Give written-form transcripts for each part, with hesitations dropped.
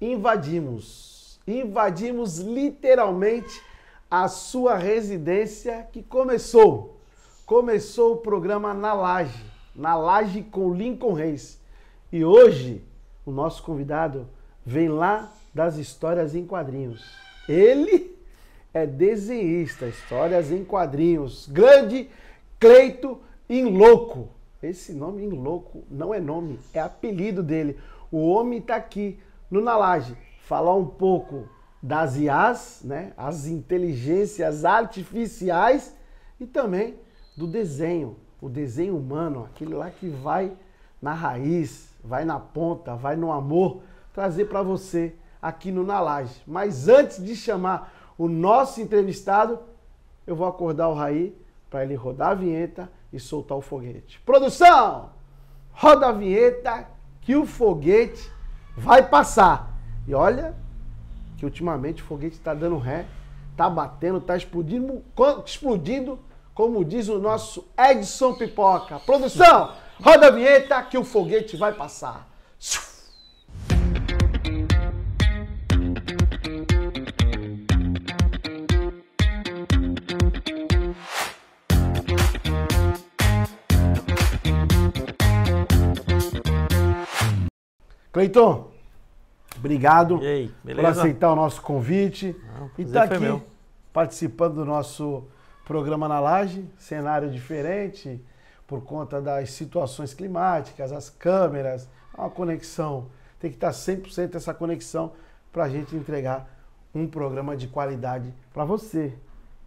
invadimos literalmente a sua residência que começou o programa Na Laje com Lincoln Reis. E hoje o nosso convidado vem lá das histórias em quadrinhos. Ele é desenhista, histórias em quadrinhos. Grande Cleito Inloco. Esse nome Inloco não é nome, é apelido dele. O homem está aqui no Na Laje. Falar um pouco das IAs, né? As inteligências artificiais e também do desenho, o desenho humano, aquele lá que vai na raiz, vai na ponta, vai no amor, trazer para você aqui no Na Laje. Mas antes de chamar o nosso entrevistado, eu vou acordar o Raí para ele rodar a vinheta e soltar o foguete. Produção! Roda a vinheta que o foguete vai passar. E olha que ultimamente o foguete está dando ré, está batendo, está explodindo, como diz o nosso Edson Pipoca. Produção! Roda a vinheta que o foguete vai passar. Cleiton, obrigado por aceitar o nosso convite e estar aqui participando do nosso programa Na Laje, cenário diferente por conta das situações climáticas, as câmeras, uma conexão, tem que estar 100% essa conexão para a gente entregar um programa de qualidade para você,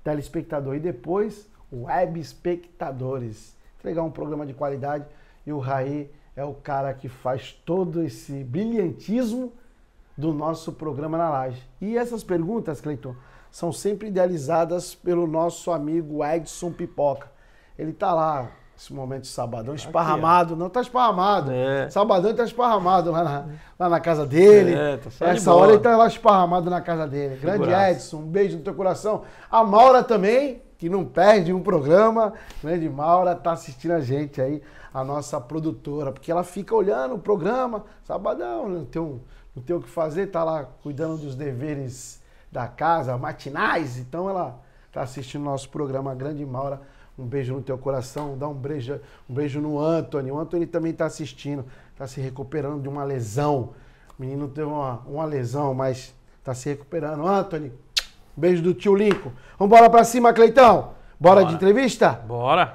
telespectador, e depois web espectadores, entregar um programa de qualidade. E o Raí é o cara que faz todo esse brilhantismo do nosso programa Na Laje. E essas perguntas, Cleiton, são sempre idealizadas pelo nosso amigo Edson Pipoca. Ele tá lá, nesse momento de sabadão, esparramado. Aqui, não tá esparramado. Sabadão ele tá esparramado lá na casa dele. Essa hora ele tá lá esparramado na casa dele. Grande Edson, um beijo no teu coração. A Maura também, que não perde um programa. Grande Maura tá assistindo a gente aí, a nossa produtora, porque ela fica olhando o programa, sabadão, não tem o que fazer, tá lá cuidando dos deveres da casa, matinais, então ela tá assistindo o nosso programa. Grande Maura, um beijo no teu coração, dá um beijo no Anthony. O Anthony também tá assistindo, tá se recuperando de uma lesão. O menino teve uma lesão, mas tá se recuperando. Anthony, beijo do tio Lincoln. Vambora pra cima, Cleitão? Bora de entrevista? Bora!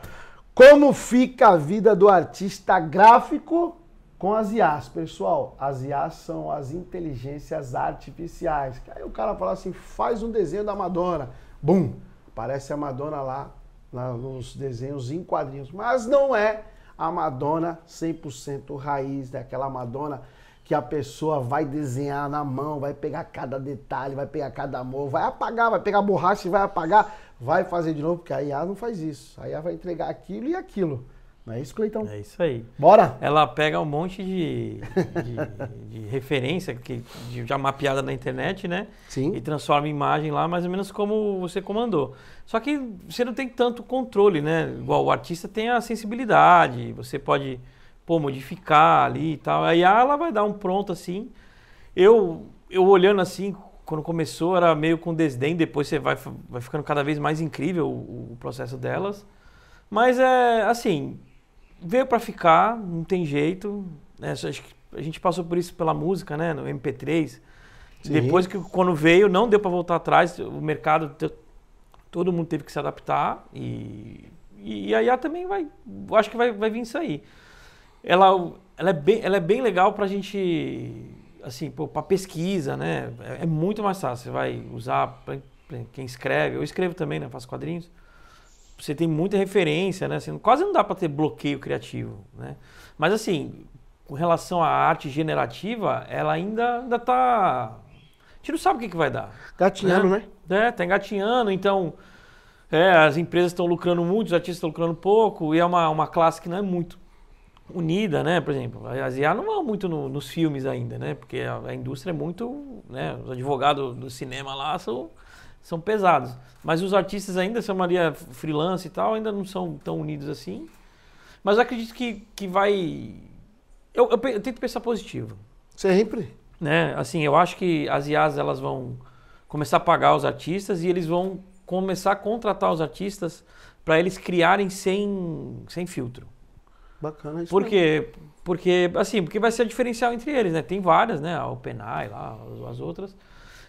Como fica a vida do artista gráfico com as IAs? Pessoal, as IAs são as inteligências artificiais. Aí o cara fala assim, faz um desenho da Madonna. Bum! Aparece a Madonna lá nos desenhos em quadrinhos. Mas não é a Madonna 100% raiz, daquela Madonna que a pessoa vai desenhar na mão, vai pegar cada detalhe, vai pegar cada amor, vai apagar, vai pegar borracha e vai apagar, vai fazer de novo, porque a IA não faz isso. A IA vai entregar aquilo e aquilo. Não é isso, Cleitão? É isso aí. Bora? Ela pega um monte de referência já mapeada na internet, né? Sim. E transforma em imagem lá, mais ou menos como você comandou. Só que você não tem tanto controle, né? Igual o artista tem a sensibilidade, você pode modificar ali e tal. Aí ela vai dar um pronto assim. Eu olhando assim, quando começou era meio com desdém, depois você vai ficando cada vez mais incrível o processo delas. Mas é assim, veio para ficar, não tem jeito. Né? Acho que a gente passou por isso pela música, né? No MP3. Sim. Depois que quando veio, não deu para voltar atrás. O mercado, todo mundo teve que se adaptar. E a IA também acho que vai vir isso aí. Ela é bem legal pra gente, assim, pra pesquisa, né? É muito mais fácil. Você vai usar pra quem escreve. Eu escrevo também, né? Faço quadrinhos. Você tem muita referência, né? Assim, quase não dá pra ter bloqueio criativo, né? Mas, assim, com relação à arte generativa, ela ainda tá... A gente não sabe o que vai dar. Gatinhando, né? Tá engatinhando, então... as empresas estão lucrando muito, os artistas estão lucrando pouco, e é uma classe que não é muito unida, né? Por exemplo, as IA não vão muito nos filmes ainda, né? Porque a indústria é muito, né? Os advogados do cinema lá são pesados. Mas os artistas ainda, chamaria freelance e tal, ainda não são tão unidos assim. Mas eu acredito que vai... Eu tento pensar positivo. Sempre? né? Assim, eu acho que as IAs elas vão começar a pagar os artistas e eles vão começar a contratar os artistas para eles criarem sem filtro. Bacana isso. Por quê? Porque vai ser o diferencial entre eles, né? Tem várias, né? A OpenAI lá, as outras.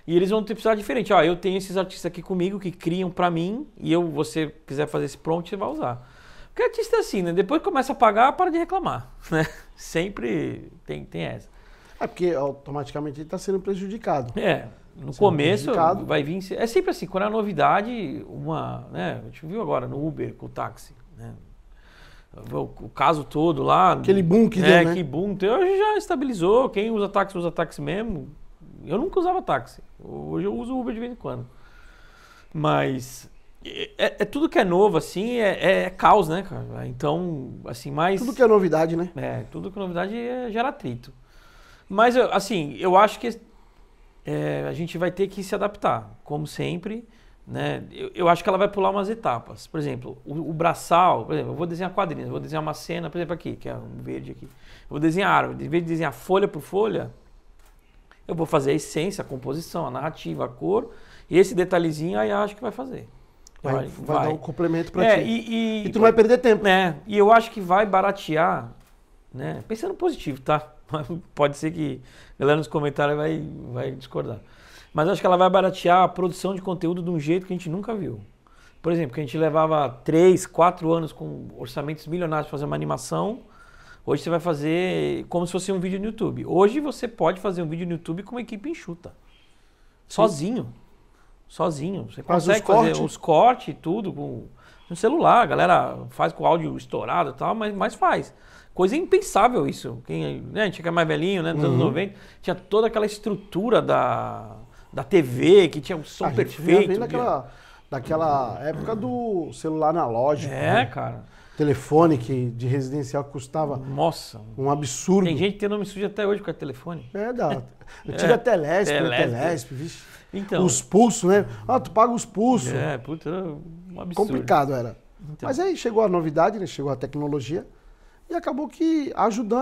E eles vão ter precisar diferente. Ó, eu tenho esses artistas aqui comigo que criam para mim e você quiser fazer esse prompt, você vai usar. Porque artista é assim, né? Depois que começa a pagar, para de reclamar, né? Sempre tem essa. É porque automaticamente ele está sendo prejudicado. No começo vai vir... É sempre assim, quando é novidade, né? A gente viu agora no Uber com o táxi, né? O caso todo lá... Aquele boom que deu, né? Que boom. Hoje já estabilizou, quem usa táxi mesmo. Eu nunca usava táxi, hoje eu uso Uber de vez em quando. Mas tudo que é novo, assim, é caos, né, cara? Então, assim, mais... Tudo que é novidade, né? Tudo que é novidade gera atrito. Mas, assim, eu acho que a gente vai ter que se adaptar, como sempre, né? Eu acho que ela vai pular umas etapas. Por exemplo, o braçal, por exemplo, eu vou desenhar quadrinhos, eu vou desenhar uma cena, por exemplo, aqui, que é um verde aqui. Eu vou desenhar árvore, em vez de desenhar folha por folha, eu vou fazer a essência, a composição, a narrativa, a cor, e esse detalhezinho aí acho que vai fazer. Vai dar um complemento para ti. E tu não vai perder tempo. E eu acho que vai baratear, né? Pensando positivo, tá? Pode ser que a galera nos comentários vai discordar. Mas acho que ela vai baratear a produção de conteúdo de um jeito que a gente nunca viu. Por exemplo, que a gente levava 3, 4 anos com orçamentos milionários para fazer uma animação. Hoje você vai fazer como se fosse um vídeo no YouTube. Hoje você pode fazer um vídeo no YouTube com uma equipe enxuta. Sozinho. Você consegue fazer os cortes e tudo no celular. A galera faz com o áudio estourado e tal, mas faz. Coisa impensável isso. A gente que é mais velhinho, né, nos anos 90, tinha toda aquela estrutura da TV, que tinha um som perfeito. Daquela época do celular analógico. Cara. Telefone de residencial que custava um absurdo. Tem gente que tem nome sujo até hoje com a telefone. Eu tive a Telesp, vixe. Então, os pulsos, né? Tu paga os pulsos. Puta, um absurdo. Complicado era. Então. Mas aí chegou a novidade, né? Chegou a tecnologia e acabou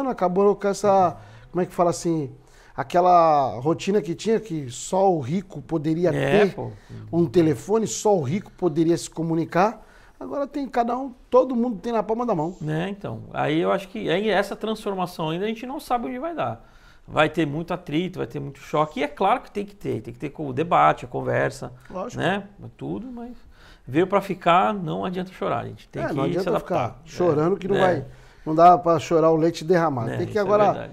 acabou com essa, como é que fala assim, aquela rotina que tinha que só o rico poderia ter um telefone, só o rico poderia se comunicar. Agora tem todo mundo tem na palma da mão. Então, aí eu acho que essa transformação ainda a gente não sabe onde vai dar. Vai ter muito atrito, vai ter muito choque, e é claro que tem que ter o debate, a conversa, lógico, né? Tudo, mas veio para ficar, não adianta chorar, gente. Tem que não adianta se adaptar. Ficar chorando que não dá para chorar o leite derramado. Tem que agora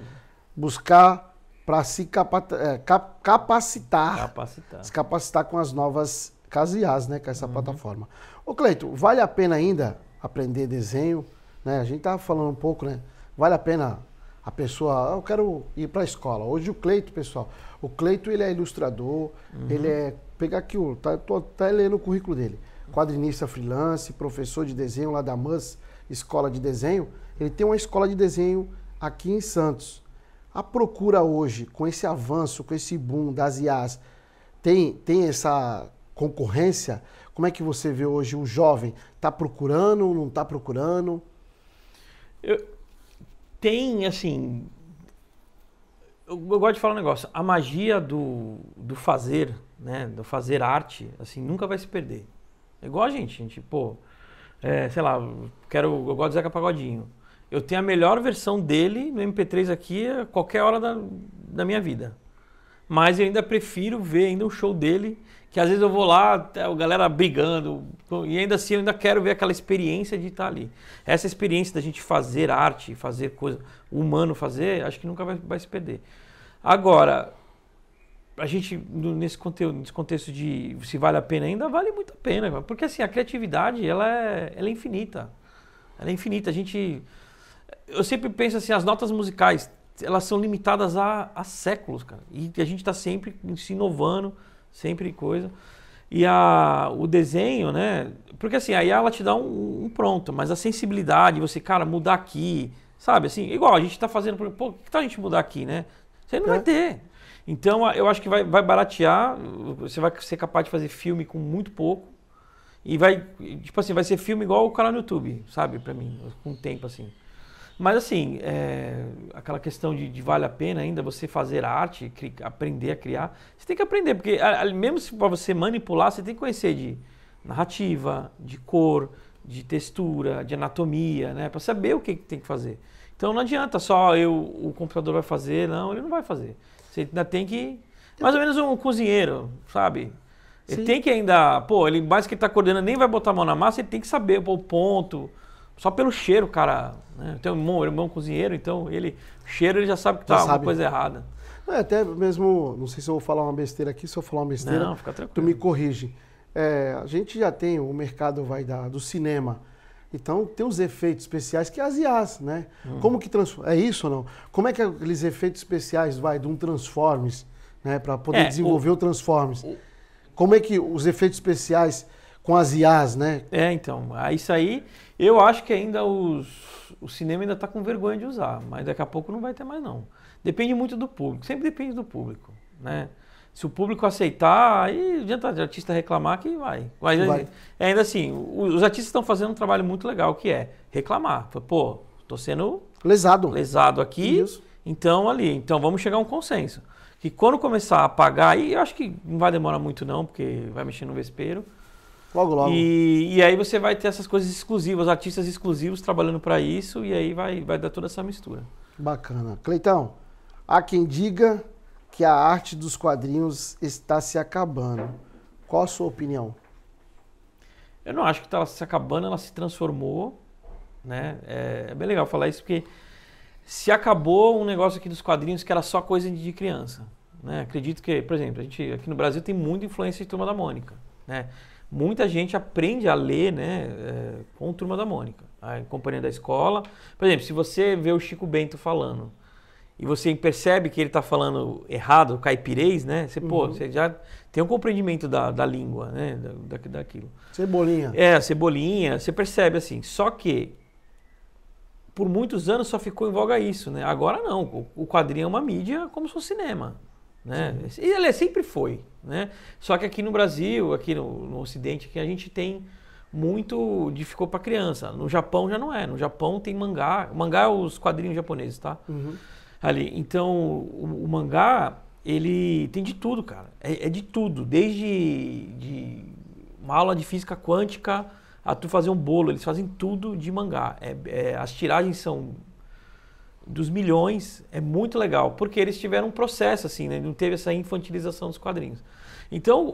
buscar para se capacitar. Se capacitar com as novas IAs, né? Com essa plataforma. Ô Cleito, vale a pena ainda aprender desenho? Né? A gente tava falando um pouco, né? Vale a pena a pessoa... eu quero ir para a escola. Hoje o Cleito, pessoal, ele é ilustrador, ele é... Pegar aqui, tô até lendo o currículo dele. Quadrinista freelance, professor de desenho lá da MUS, Escola de Desenho. Ele tem uma escola de desenho aqui em Santos. A procura hoje, com esse avanço, com esse boom das IAs, tem essa concorrência? Como é que você vê hoje o jovem? Está procurando, não está procurando? Tem, assim... Eu gosto de falar um negócio. A magia do fazer, né? Do fazer arte, assim, nunca vai se perder. É igual a gente, sei lá, eu gosto de Zeca Pagodinho. Eu tenho a melhor versão dele no MP3 aqui a qualquer hora da minha vida. Mas eu ainda prefiro ver ainda um show dele, que às vezes eu vou lá, a galera brigando, e ainda assim eu ainda quero ver aquela experiência de estar ali. Essa experiência da gente fazer arte, fazer coisa, o humano fazer, acho que nunca vai se perder. Agora, a gente, nesse contexto de se vale a pena ainda, vale muito a pena, porque assim, a criatividade, ela é infinita. Ela é infinita. Eu sempre penso assim, as notas musicais, elas são limitadas a séculos, cara. E a gente está sempre se inovando, sempre coisa. E o desenho, né? Porque assim, a IA ela te dá um pronto, mas a sensibilidade, você, cara, mudar aqui, sabe? Assim, igual a gente está fazendo, que tal a gente mudar aqui, né? Você não vai ter. Então, eu acho que vai baratear, você vai ser capaz de fazer filme com muito pouco. E vai ser filme igual o canal no YouTube, sabe? Pra mim, com o tempo, assim. Mas assim, aquela questão de vale a pena ainda você fazer arte, aprender a criar, você tem que aprender, porque mesmo se para você manipular, você tem que conhecer de narrativa, de cor, de textura, de anatomia, né? Para saber o que tem que fazer. Então não adianta só o computador vai fazer, não, ele não vai fazer. Você ainda tem que... Mais ou menos um cozinheiro, sabe? Ele tem que ainda... Pô, ele mais que ele tá coordenando, nem vai botar a mão na massa, ele tem que saber o ponto. Só pelo cheiro, cara... Né? Tem um irmão cozinheiro, então o cheiro ele já sabe que tá alguma coisa errada. Até mesmo, não sei se eu vou falar uma besteira aqui, se eu falar uma besteira, não, fica tranquilo. Tu me corrige. A gente já tem o mercado do cinema. Então tem os efeitos especiais que é as IAs, né? Como que transforma? É isso ou não? Como é que aqueles efeitos especiais de um Transformers, né? Para poder desenvolver o Transformers? Como é que os efeitos especiais com as IAs, né? Então, isso aí, eu acho que ainda o cinema ainda está com vergonha de usar, mas daqui a pouco não vai ter mais não. Depende muito do público, sempre depende do público, né? Se o público aceitar, aí não adianta o artista reclamar que vai. Mas ainda assim, os artistas estão fazendo um trabalho muito legal, que é reclamar. Pô, tô sendo lesado aqui, então vamos chegar a um consenso. Que quando começar a pagar, aí eu acho que não vai demorar muito não, porque vai mexer no vespeiro. Logo. E aí você vai ter essas coisas exclusivas, artistas exclusivos trabalhando para isso, e aí vai dar toda essa mistura. Bacana. Cleitão, há quem diga que a arte dos quadrinhos está se acabando. Qual a sua opinião? Eu não acho que está se acabando, ela se transformou, né? É bem legal falar isso, porque se acabou um negócio aqui dos quadrinhos que era só coisa de criança, né? Acredito que, por exemplo, a gente aqui no Brasil tem muita influência de Turma da Mônica, né? Muita gente aprende a ler, né, com Turma da Mônica, a companhia da escola. Por exemplo, se você vê o Chico Bento falando e você percebe que ele está falando errado, caipirês, né? Você já tem um compreendimento da língua, né? Daquilo. Cebolinha. Cebolinha, você percebe assim. Só que por muitos anos só ficou em voga isso, né? Agora não, o quadrinho é uma mídia como se fosse cinema, né? E ele sempre foi, né? Só que aqui no Brasil, aqui no Ocidente, que a gente tem muito de ficou para criança. No Japão já não é. No Japão tem mangá. O mangá é os quadrinhos japoneses, tá? Ali. Então, o mangá, ele tem de tudo, cara. É de tudo. Desde uma aula de física quântica a tu fazer um bolo. Eles fazem tudo de mangá. As tiragens são dos milhões. É muito legal. Porque eles tiveram um processo, assim, né? Não teve essa infantilização dos quadrinhos. Então,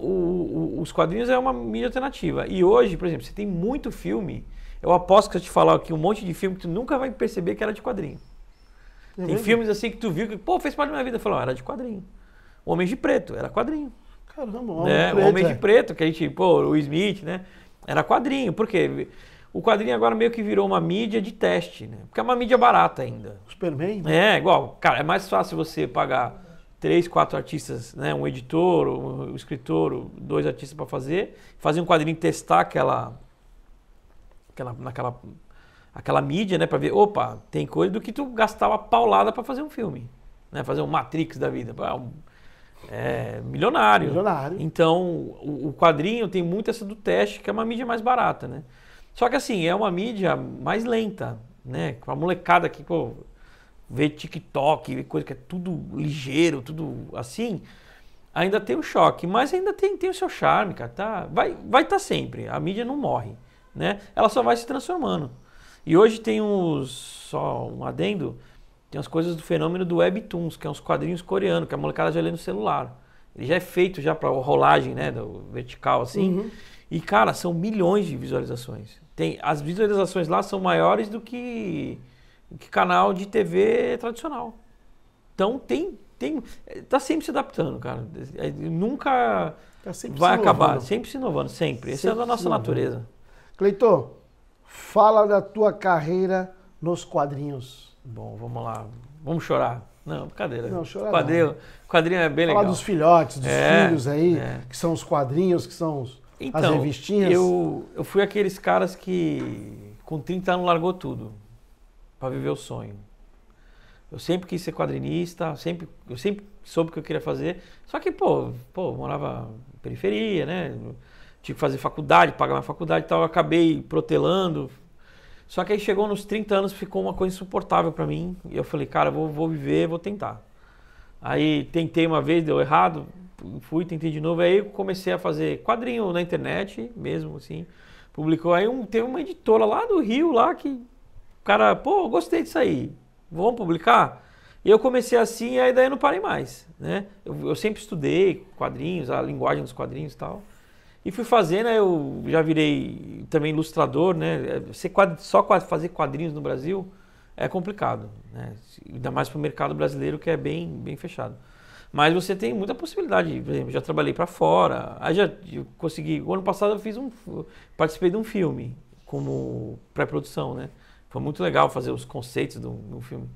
os quadrinhos é uma mídia alternativa. E hoje, por exemplo, você tem muito filme. Eu aposto que eu te falar aqui um monte de filme que tu nunca vai perceber que era de quadrinho. Tem filmes assim que tu viu que, fez parte da minha vida. Falou, era de quadrinho. Homens de Preto, era quadrinho. Caramba, Homem de Preto, que a gente, o Smith, né? Era quadrinho. Por quê? O quadrinho agora meio que virou uma mídia de teste, né? Porque é uma mídia barata ainda. Superman? Né? Igual. Cara, é mais fácil você pagar 3, 4 artistas, né? Um editor, um escritor, 2 artistas para fazer um quadrinho, testar aquela mídia, né, para ver, tem coisa do que tu gastava paulada para fazer um filme, né, fazer um Matrix da vida, milionário. Então, o quadrinho tem muito essa do teste, que é uma mídia mais barata, né? Só que assim, é uma mídia mais lenta, né? Com a molecada que, vê TikTok, vê coisa que é tudo ligeiro, tudo assim, ainda tem um choque, mas ainda tem o seu charme, cara, tá? Vai estar sempre, a mídia não morre, né? Ela só vai se transformando. E hoje tem só um adendo, tem as coisas do fenômeno do Webtoons, que é uns quadrinhos coreanos, que a molecada já lê no celular. Ele já é feito já para rolagem, né, do vertical assim. E cara, são milhões de visualizações. As visualizações lá são maiores do que canal de TV tradicional. Então tá sempre se adaptando, cara. Nunca vai acabar, sempre se inovando, sempre. Essa é a nossa natureza. Cleiton, fala da tua carreira nos quadrinhos. Bom, vamos lá. Vamos chorar. Não, brincadeira. Não, chorar quadrinho é bem legal. Fala dos filhotes, dos filhos aí, que são os quadrinhos, que são as revistinhas. Eu fui aqueles caras que com 30 anos largou tudo para viver o sonho. Eu sempre quis ser quadrinista, eu sempre soube o que eu queria fazer. Só que, morava em periferia, né? Tinha que fazer faculdade, pagar uma faculdade e tal. Eu acabei protelando. Só que aí chegou nos 30 anos, ficou uma coisa insuportável para mim. E eu falei, cara, vou viver, vou tentar. Aí tentei uma vez, deu errado, fui, tentei de novo. Aí eu comecei a fazer quadrinho na internet mesmo, assim. Publicou. Aí teve uma editora lá do Rio, lá que o cara, pô, gostei disso aí, vamos publicar? E eu comecei assim, e aí daí eu não parei mais, né? Eu sempre estudei quadrinhos, a linguagem dos quadrinhos e tal. E fui fazendo, aí eu já virei também ilustrador, né? Só fazer quadrinhos no Brasil é complicado, né? Ainda mais para o mercado brasileiro, que é bem fechado. Mas você tem muita possibilidade, por exemplo, já trabalhei para fora, aí eu consegui, o ano passado eu participei de um filme como pré-produção, né? Foi muito legal fazer os conceitos de um filme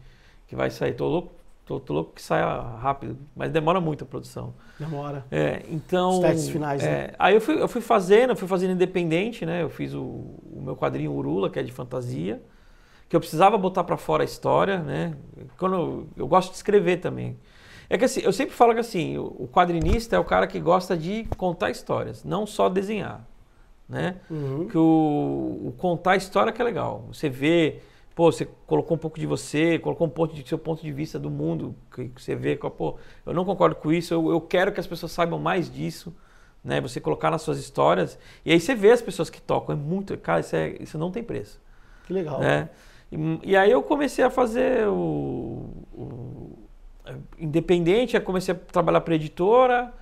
que vai sair, tô louco que saia rápido, mas demora muito a produção. Demora. Então... Os testes finais, né? Aí eu fui fazendo independente, né? Eu fiz o meu quadrinho Urula, que é de fantasia, que eu precisava botar para fora a história, né? Eu gosto de escrever também. É que assim, eu sempre falo que assim, o quadrinista é o cara que gosta de contar histórias, não só desenhar, né? Uhum. Que o contar a história que é legal. Você vê, pô, você colocou um pouco de você, colocou um pouco do seu ponto de vista do mundo, que você vê, pô, eu não concordo com isso, eu quero que as pessoas saibam mais disso, né? Você colocar nas suas histórias, e aí você vê as pessoas que tocam, é muito, cara, isso não tem preço. Que legal. Né? E aí eu comecei a fazer independente, eu comecei a trabalhar para editora,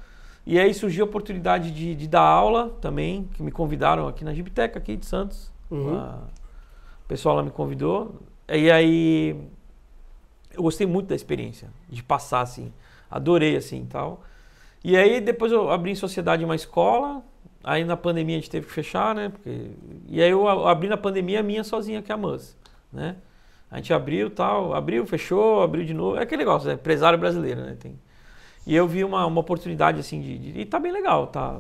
e aí surgiu a oportunidade de dar aula também, que me convidaram aqui na Gibiteca, aqui de Santos. Uhum. O pessoal lá me convidou, e aí eu gostei muito da experiência, de passar assim, adorei assim tal. E aí depois eu abri em sociedade uma escola, aí na pandemia a gente teve que fechar, né? E aí eu abri na pandemia a minha sozinha, que é a MUS, né? A gente abriu, fechou, abriu de novo. É aquele negócio, né? Empresário brasileiro, né? E eu vi uma oportunidade assim e tá bem legal, tá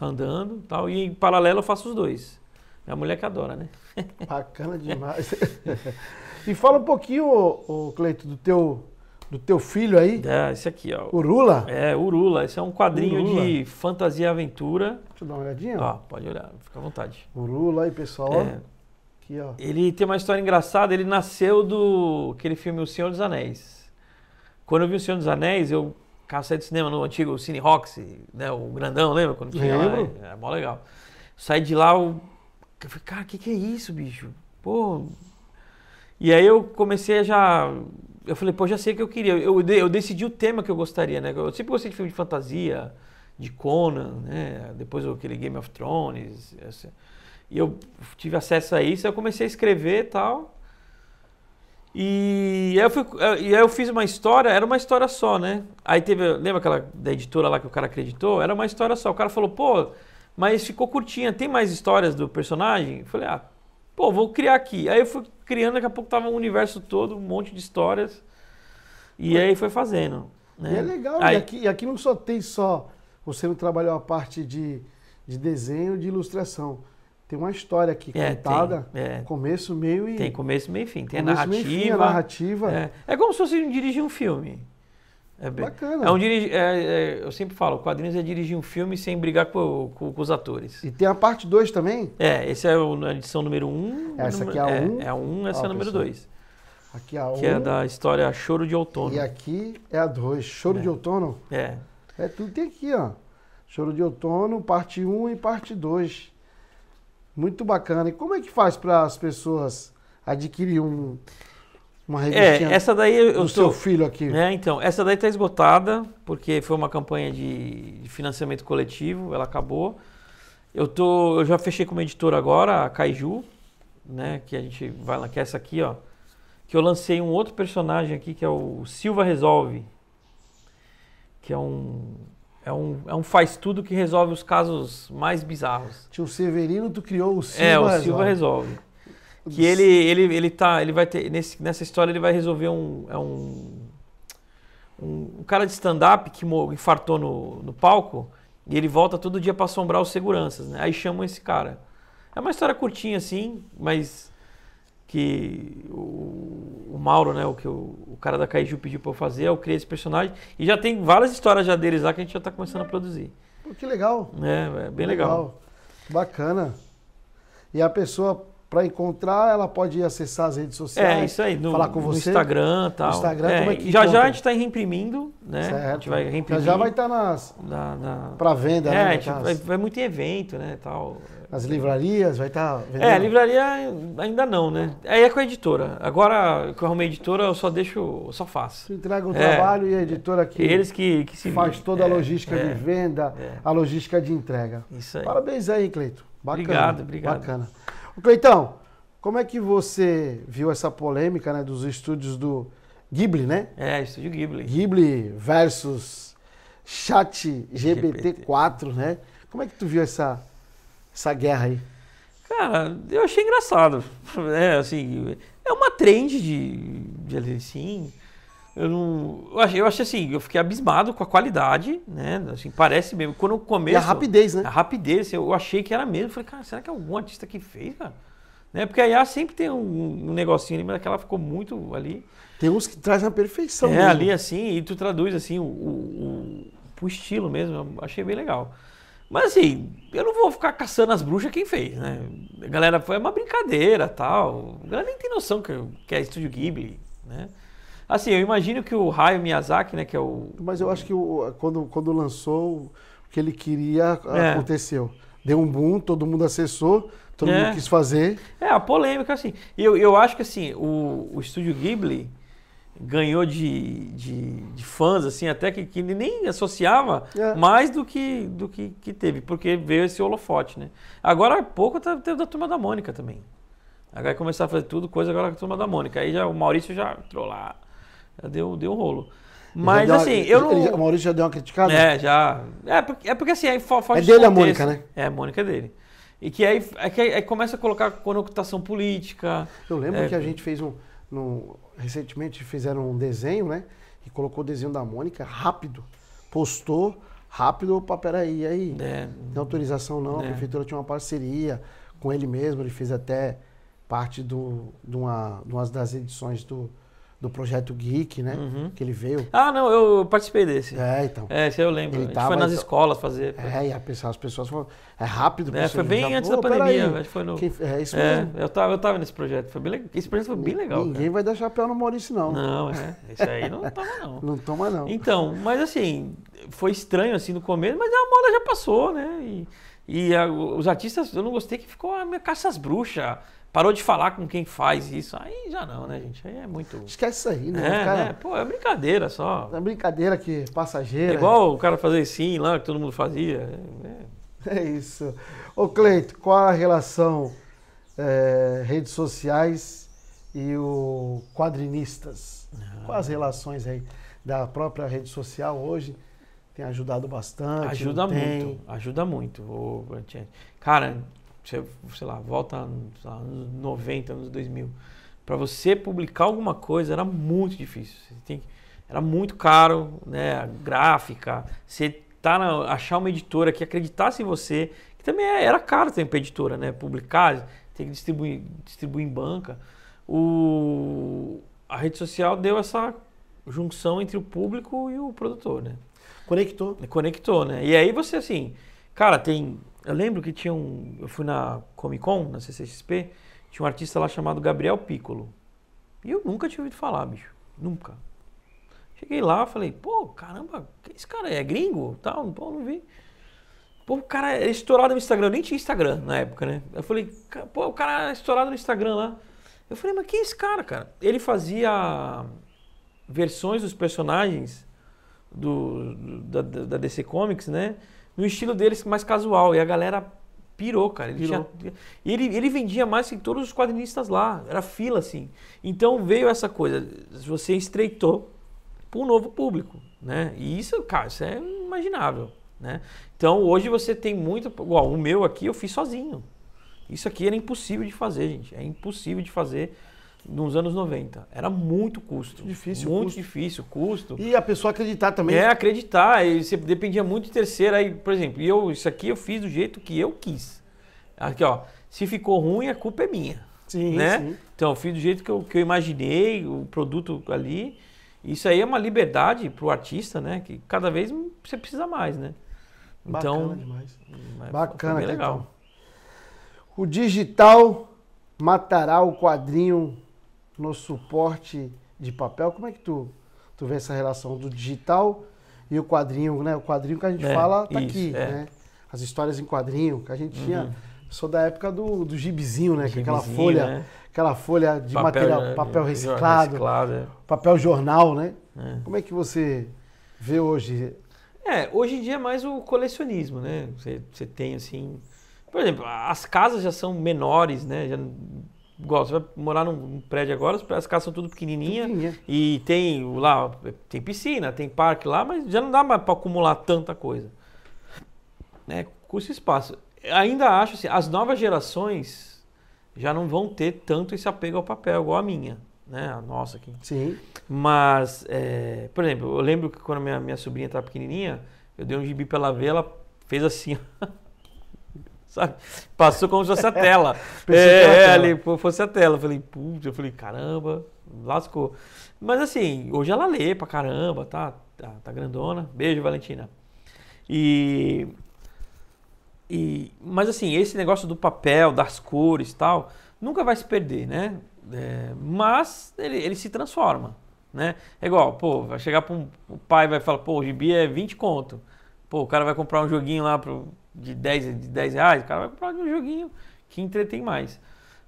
andando, tal. E em paralelo eu faço os dois. É a mulher que adora, né? Bacana demais. E fala um pouquinho, Cleito, do teu filho aí. Esse aqui, ó. Urula? Urula. Esse é um quadrinho de fantasia e aventura. Deixa eu dar uma olhadinha. Ó, pode olhar, fica à vontade. Urula aí, pessoal. Aqui, ó. Ele tem uma história engraçada, ele nasceu aquele filme O Senhor dos Anéis. Quando eu vi O Senhor dos Anéis, eu saí do cinema no antigo Cine Roxy, né, o grandão, lembra? Quando tinha Lembro. Lá, mó legal. Saí de lá, eu falei, cara, o que é isso, bicho? Pô... E aí eu comecei eu falei, pô, já sei o que eu queria. Eu decidi o tema que eu gostaria, né? Eu sempre gostei de filme de fantasia, de Conan, né? Depois aquele Game of Thrones. E eu tive acesso a isso, aí eu comecei a escrever e tal. E aí eu fiz uma história, era uma história só, né? Aí lembra aquela da editora lá que o cara acreditou? Era uma história só. O cara falou, pô, mas ficou curtinha, tem mais histórias do personagem? Eu falei, pô, vou criar aqui. Aí eu fui criando, daqui a pouco tava um universo todo, um monte de histórias. E aí foi fazendo. Né? E é legal, e aqui não só tem você não trabalhou a parte de desenho, de ilustração. Tem uma história aqui contada, começo, meio e... Tem começo, meio e fim. Tem começo, a narrativa. Meio fim, a narrativa. É como se fosse dirigir um filme. Bacana. Eu sempre falo, quadrinhos é dirigir um filme sem brigar com os atores. E tem a parte 2 também? Esse é a edição número 1. Essa aqui é a 1. É a 1, essa é a número 2. Aqui é a 1. Que é da história Choro de Outono. E aqui é a 2, Choro de Outono? Tudo tem aqui, ó. Choro de Outono, parte 1 e parte 2. Muito bacana. E como é que faz para as pessoas adquirir uma revistinha essa daí do seu filho aqui? Então, essa daí está esgotada, porque foi uma campanha de financiamento coletivo, ela acabou. Eu já fechei com uma editora agora, a Kaiju, né, que a gente vai lá, que é essa aqui, ó, que eu lancei um outro personagem aqui, que é o Silva Resolve, que é um faz-tudo que resolve os casos mais bizarros. Tio Severino, tu criou o Silva Resolve. O Silva Resolve. Que ele vai ter, nessa história ele vai resolver um cara de stand-up que infartou no palco e ele volta todo dia para assombrar os seguranças, né? Aí chamam esse cara. É uma história curtinha assim, mas que o Mauro, né, o cara da Kaiju pediu para eu fazer, eu criei esse personagem e já tem várias histórias já deles lá que a gente já está começando a produzir. Pô, que legal. É bem legal. Bacana. E a pessoa Para encontrar, ela pode acessar as redes sociais, isso aí, falar com você. No Instagram e tal. Instagram, como é que já a gente está reimprimindo, né? Certo. A gente vai reimprimir. Já vai estar para venda, né? A gente vai muito em evento, né? Tal. Nas livrarias, vai estar vendendo? Livraria ainda não, né? Aí é com a editora. Agora que eu arrumei a editora, eu só faço. Você entrega o trabalho e a editora aqui eles que se faz toda a logística de venda, a logística de entrega. Isso aí. Parabéns aí, Cleito. Bacana. Obrigado. Bacana. Cleitão, como é que você viu essa polêmica, né, dos estúdios do Ghibli, né? Estúdio Ghibli. Ghibli versus ChatGPT-4, né? Como é que tu viu essa guerra aí? Cara, eu achei engraçado. Assim, é uma trend de assim. Eu achei assim, eu fiquei abismado com a qualidade, né? Assim, parece mesmo. Quando eu começo. E a rapidez, né? A rapidez, eu achei que era mesmo. Falei, cara, será que é algum artista que fez, cara? Né? Porque a IA sempre tem um negocinho ali, mas aquela ficou muito ali. Tem uns que trazem a perfeição mesmo. Ali assim, e tu traduz assim pro estilo mesmo. Eu achei bem legal. Mas assim, eu não vou ficar caçando as bruxas quem fez, né? A galera foi uma brincadeira tal. A galera nem tem noção que é Estúdio Ghibli, né? Assim, eu imagino que o Hayao Miyazaki, né, que é o... Mas eu acho que quando lançou, o que ele queria aconteceu. Deu um boom, todo mundo acessou, todo mundo quis fazer. A polêmica, assim. Eu acho que, assim, o Estúdio Ghibli ganhou de fãs, assim, até que nem associava mais do que teve, porque veio esse holofote, né? Agora há pouco teve da Turma da Mônica também. Agora vai começar a fazer tudo, coisa agora com a Turma da Mônica. Aí o Maurício já entrou lá, já deu um rolo. Mas assim, o Maurício já deu uma criticada? Já. É porque assim, aí foge é dele a Mônica, né? A Mônica é dele. E que aí começa a colocar conotação política. Eu lembro que a gente fez recentemente fizeram um desenho, né? E colocou o desenho da Mônica rápido. Postou rápido. Opa, peraí, aí? Não tem autorização não, a prefeitura tinha uma parceria com ele mesmo, ele fez até parte de uma das edições do Projeto Geek, né? Que ele veio. Não, eu participei desse. Então. Esse eu lembro. A gente foi nas escolas fazer. As pessoas falaram, rápido. Foi bem antes da pandemia. Acho que foi isso mesmo. Eu tava nesse projeto. Foi bem legal. Esse projeto foi bem legal. Ninguém vai dar chapéu no Maurício, não. Não, esse aí não toma, não. Não toma, não. Então, mas assim, foi estranho assim no começo, mas a moda já passou, né? E os artistas, eu não gostei que ficou a minha caça às bruxas. Parou de falar com quem faz isso. Aí já não, né, gente? Aí é muito... Esquece isso aí, né? É brincadeira só. É brincadeira que passageira. É igual o cara fazer sim lá, que todo mundo fazia. É isso. Ô, Cleito, qual a relação redes sociais e o quadrinistas? Quais as relações aí da própria rede social hoje? Tem ajudado bastante? Ajuda muito. Cara... sei lá, volta nos anos 90, anos 2000. Para você publicar alguma coisa era muito difícil. Era muito caro, né? A gráfica, você achar uma editora que acreditasse em você, que também era caro ter uma editora, né? Publicar, tem que distribuir em banca. A rede social deu essa junção entre o público e o produtor, né? Conectou, né? E aí você, assim, cara, eu lembro que eu fui na Comic Con, na CCXP, tinha um artista lá chamado Gabriel Piccolo. E eu nunca tinha ouvido falar, bicho. Nunca. Cheguei lá, falei, pô, caramba, que esse cara é gringo? Tal, pô, não vi. Pô, o cara é estourado no Instagram. Eu nem tinha Instagram na época, né? Eu falei, pô, o cara é estourado no Instagram lá. Eu falei, mas quem é esse cara, cara? Ele fazia versões dos personagens da DC Comics, né? No estilo deles mais casual. E a galera pirou, cara. Ele vendia mais que todos os quadrinistas lá. Era fila, assim. Então veio essa coisa. Você estreitou para um novo público, né? E isso, cara, isso é inimaginável, né? Então hoje você tem muito... Igual, o meu aqui eu fiz sozinho. Isso aqui era impossível de fazer, gente. É impossível de fazer nos anos 90. Era muito custo. Difícil custo. E a pessoa acreditar também. Acreditar. E você dependia muito de terceira. Aí, por exemplo, isso aqui eu fiz do jeito que eu quis. Aqui, ó. Se ficou ruim, a culpa é minha. Sim, né? sim. Então, eu fiz do jeito que eu imaginei, o produto ali. Isso aí é uma liberdade pro artista, né? Que cada vez você precisa mais, né? Então, bacana demais. Bacana, legal. Então. O digital matará o quadrinho no suporte de papel? Como é que tu vê essa relação do digital e o quadrinho, né? O quadrinho que a gente fala tá isso, aqui, né? As histórias em quadrinho que a gente tinha. Sou da época do gibizinho, né? Que aquela folha de material, papel reciclado, papel jornal, né? Como é que você vê hoje? Hoje em dia é mais o colecionismo, né? Você tem assim... Por exemplo, as casas já são menores, né? Igual, você vai morar num prédio agora, as casas são tudo pequenininhas e tem piscina, tem parque lá, mas já não dá mais para acumular tanta coisa. Né? Custa espaço. Ainda acho assim, as novas gerações já não vão ter tanto esse apego ao papel, igual a minha, né? A nossa aqui. Sim. Mas, por exemplo, eu lembro que quando minha sobrinha estava pequenininha, eu dei um gibi para ela ver, ela fez assim, sabe? Passou como se fosse a tela. Ali fosse a tela. Eu falei, putz, caramba, lascou. Mas assim, hoje ela lê pra caramba, tá grandona. Beijo, Valentina. Mas assim, esse negócio do papel, das cores e tal, nunca vai se perder, né? Mas ele se transforma, né? É igual, pô, vai chegar o pai vai falar, pô, o gibi é 20 conto. Pô, o cara vai comprar um joguinho lá de 10 reais, o cara vai comprar um joguinho que entretém mais.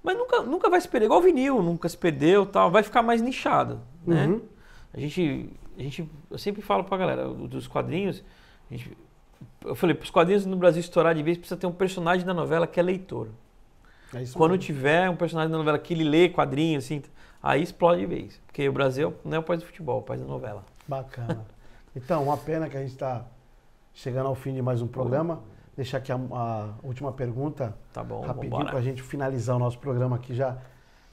Mas nunca vai se perder, igual o vinil, nunca se perdeu, tal, vai ficar mais nichado, né? Eu sempre falo pra galera dos quadrinhos, eu falei, para os quadrinhos no Brasil estourar de vez, precisa ter um personagem da novela que é leitor. Quando tiver um personagem da novela que ele lê quadrinhos, assim, aí explode de vez. Porque o Brasil não é o país do futebol, é o país da novela. Bacana. Então, uma pena que a gente está chegando ao fim de mais um programa. Deixar aqui a última pergunta, tá bom, rapidinho, para a gente finalizar o nosso programa aqui. Já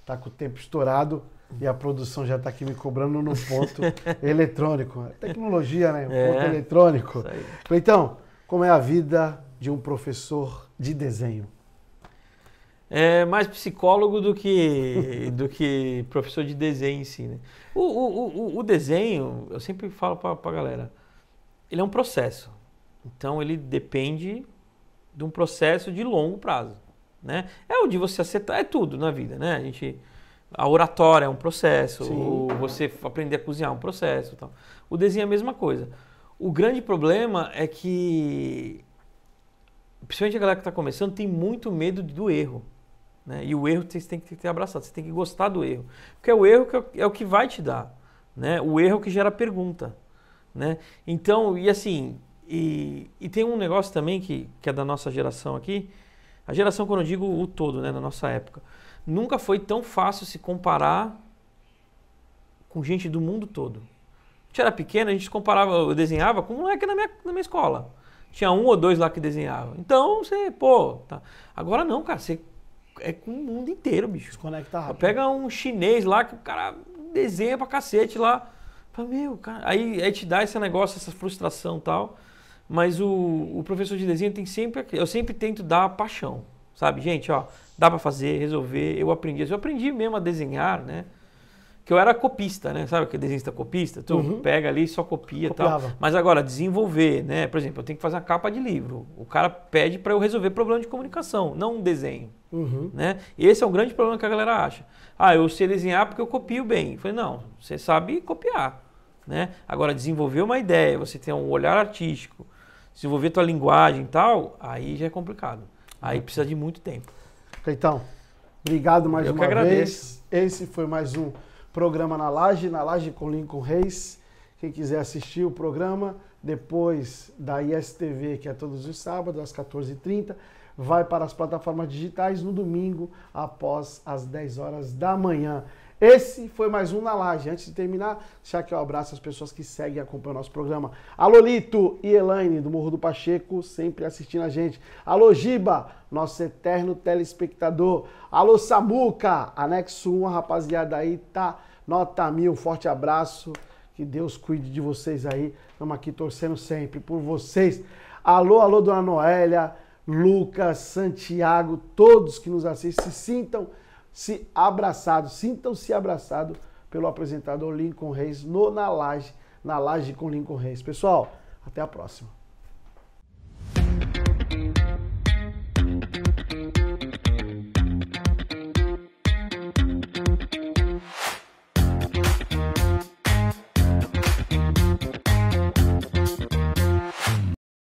está com o tempo estourado e a produção já está aqui me cobrando no ponto eletrônico. Tecnologia, né? Ponto eletrônico. Então, como é a vida de um professor de desenho? É mais psicólogo do que professor de desenho em si, né? O desenho, eu sempre falo para a galera, ele é um processo. Então ele depende de um processo de longo prazo, né? É o de você acertar, é tudo na vida, né? A oratória é um processo, você aprender a cozinhar é um processo, tal. O desenho é a mesma coisa. O grande problema é que, principalmente a galera que está começando, tem muito medo do erro, né? E o erro você tem que ter abraçado, você tem que gostar do erro, porque é o erro que é o que vai te dar, né? O erro é o que gera pergunta, né? Então, e tem um negócio também que é da nossa geração aqui, a geração, quando eu digo o todo, né, da nossa época, nunca foi tão fácil se comparar com gente do mundo todo. A gente era pequeno, a gente comparava, eu desenhava com um moleque na minha escola. Tinha 1 ou 2 lá que desenhavam. Então, tá. Agora não, cara, você é com o mundo inteiro, bicho. Desconecta rápido. Pega um chinês lá que o cara desenha pra cacete lá. Fala, cara, aí te dá esse negócio, essa frustração e tal. Mas o professor de desenho eu sempre tento dar a paixão, sabe? Gente, dá pra fazer, resolver. Eu aprendi mesmo a desenhar, né? Que eu era copista, né? Sabe aquele desenhista copista? Tu pega ali, só copia e tal. Mas agora, desenvolver, né? Por exemplo, eu tenho que fazer uma capa de livro. O cara pede para eu resolver problema de comunicação, não um desenho, né? E esse é um grande problema que a galera acha. Eu sei desenhar porque eu copio bem. Eu falei, não, você sabe copiar, né? Agora, desenvolver uma ideia, você tem um olhar artístico, desenvolver tua linguagem e tal, aí já é complicado. Aí precisa de muito tempo. Então, obrigado mais uma vez. Eu que agradeço. Esse foi mais um programa na Laje com Lincoln Reis. Quem quiser assistir o programa, depois da ISTV, que é todos os sábados, às 14h30, vai para as plataformas digitais no domingo, após as 10 horas da manhã. Esse foi mais um na Laje. Antes de terminar, deixar aqui um abraço às pessoas que seguem e acompanham o nosso programa. Alô, Lito e Elaine, do Morro do Pacheco, sempre assistindo a gente. Alô, Giba, nosso eterno telespectador. Alô, Samuca, anexo 1, a rapaziada aí tá nota 1000. Forte abraço, que Deus cuide de vocês aí. Estamos aqui torcendo sempre por vocês. Alô, Dona Noélia, Lucas, Santiago, todos que nos assistem, sintam-se abraçados pelo apresentador Lincoln Reis na Laje com Lincoln Reis. Pessoal, até a próxima.